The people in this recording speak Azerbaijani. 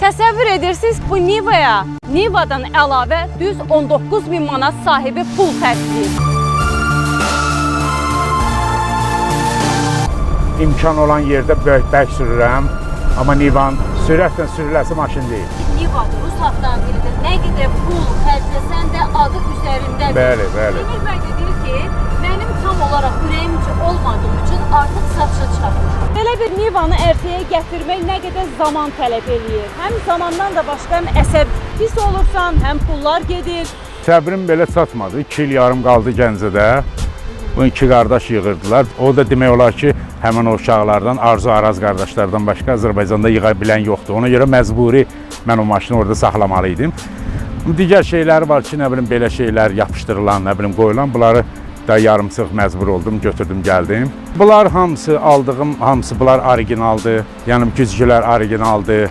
Təsəvvür edirsiniz, bu Nivaya Nivadan əlavə düz 19.000 manat sahibi pul xərcləyir. İmkan olan yerdə böyük sürürəm, amma Nivan sürətlə sürüləsi maşın deyil. Niva Rus avtomobilidir. Nə qədər pul xərcləsən də adı üzərindədir. Bəli, bəli. Emil bəy də deyir ki, mənim tam olaraq ürəyimcə olmadığı üçün artıq satışa çıxartmışam. Belə bir Nivanı ərsəyə gətirmək nə qədər zaman tələb eləyir. Həm zamandan da başqa, həm əsəbsiz olursan, həm pullar gedir. Səbrim belə çatmadı. 2 il yarım qaldı Gəncədə. Bu iki qardaş yığırdılar. O da demək olar ki, həmin o uşaqlardan, Arzu Araz qardaşlardan başqa Azərbaycanda yığa bilən yoxdur. Ona görə məcburi mən o maşını orada saxlamalıydım. Digər şeylər var ki, nə bilim, belə şeylər yapışdırılan, nə bilim, qoyulan. Bunları da yarımçıq məcbur oldum, götürdüm, gəldim. Bunlar hamısı aldığım, hamısı bunlar orijinaldır. Yəni güzgülər orijinaldır.